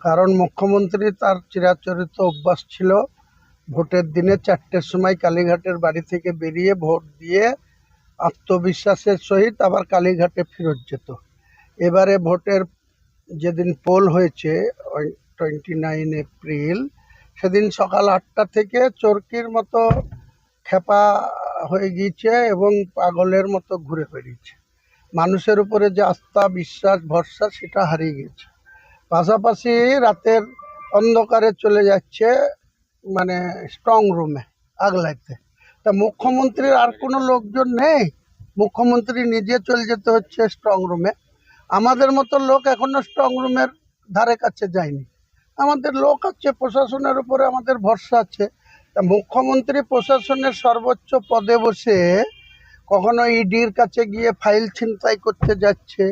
কারণ মুখ্যমন্ত্রী তার চিরাচরিত অভ্যাস ছিল ভোটের দিনে 4টের সময় কালীঘাটের বাড়ি থেকে বেরিয়ে ভোট দিয়ে আত্মবিশ্বাসের সহিত আবার কালীঘাটে ফেরত যেত। এবারে ভোটের যেদিন পোল হয়েছে ওই 29 এপ্রিল, সেদিন সকাল 8টা থেকে চরকির মতো খেপা হয়ে গিয়েছে এবং পাগলের মতো ঘুরে বেরিয়েছে। মানুষের উপরে যে আস্থা, বিশ্বাস, ভরসা সেটা হারিয়ে গেছে। পাশাপাশি রাতের অন্ধকারে চলে যাচ্ছে মানে স্ট্রং রুমে আগলাইতে। তা মুখ্যমন্ত্রীর আর কোনো লোকজন নেই, মুখ্যমন্ত্রী নিজে চলে যেতে হচ্ছে স্ট্রং রুমে। আমাদের মতো লোক এখনো স্ট্রং রুমের ধারে কাছে যায়নি। আমাদের লোক আছে, প্রশাসনের উপরে আমাদের ভরসা আছে। তা মুখ্যমন্ত্রী প্রশাসনের সর্বোচ্চ পদে বসে কখনো ইডির কাছে গিয়ে ফাইল ছিনতাই করতে যাচ্ছে,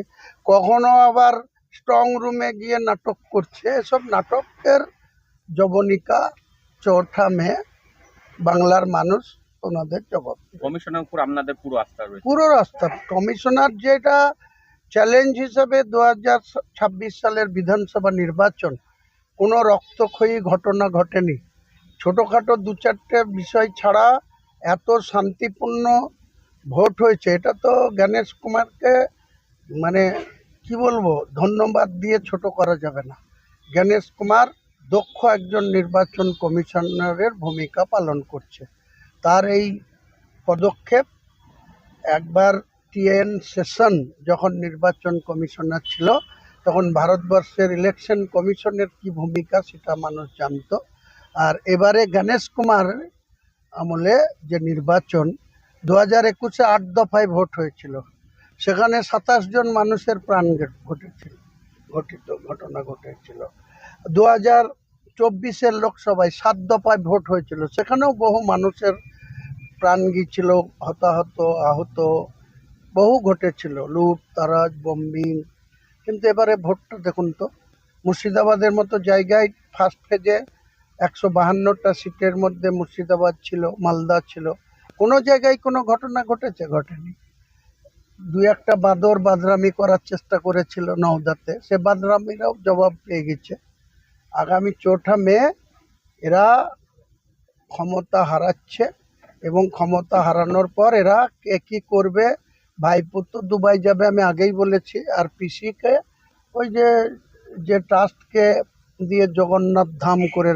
কখনো আবার স্ট্রং রুমে গিয়ে নাটক করছে। এসব নাটকের জবনিকা 4ঠা মে বাংলার মানুষ ওনাদের জবাব দেবে। কমিশনের উপর আপনাদের পুরো আস্থা রয়েছে? পুরো রাস্তা কমিশনার যেটা চ্যালেঞ্জ হিসেবে 2026 সালের বিধানসভা নির্বাচন কোনো রক্তক্ষয়ী ঘটনা ঘটেনি। ছোটোখাটো 2-4টে বিষয় ছাড়া এত শান্তিপূর্ণ ভোট হয়েছে, এটা তো জ্ঞানেশ কুমারকে মানে কি বলবো, ধন্যবাদ দিয়ে ছোট করা যাবে না। জ্ঞানেশ কুমার দক্ষ একজন নির্বাচন কমিশনারের ভূমিকা পালন করছে। তার এই পদক্ষেপ, একবার টিএন সেশন যখন নির্বাচন কমিশনার ছিল তখন ভারতবর্ষের ইলেকশন কমিশনের কি ভূমিকা সেটা মানুষ জানতো। আর এবারে গণেশ কুমার আমলে যে নির্বাচন 2021-এ 8 দফায় ভোট হয়েছিল, সেখানে 27 জন মানুষের প্রাণ ঘটনা ঘটেছিল। 2024-এর লোকসভায় 7 দফায় ভোট হয়েছিল, সেখানেও বহু মানুষের প্রাণ গিয়েছিল, হতাহত আহত বহু ঘটেছিল, লুট তারাজ বম্বিং। কিন্তু এবারে ভোটটা দেখুন তো, মুর্শিদাবাদের মতো জায়গায় ফার্স্ট ফেজে 152টা সিটের মধ্যে মুর্শিদাবাদ ছিল, মালদা ছিল, কোনো জায়গায় কোনো ঘটনা ঘটেছে? ঘটেনি। 2-1টা বাদরামি করার চেষ্টা করেছিল নওদাতে, সে বাদরামিরাও জবাব পেয়ে গেছে। আগামী 4ঠা মে এরা ক্ষমতা হারাচ্ছে এবং ক্ষমতা হারানোর পর এরা কে কী করবে, ভাইপুত্র দুবাই যাবে আমি আগেই বলেছি, আর পিসিকে ওই যে ট্রাস্টকে দিয়ে জগন্নাথ ধাম করে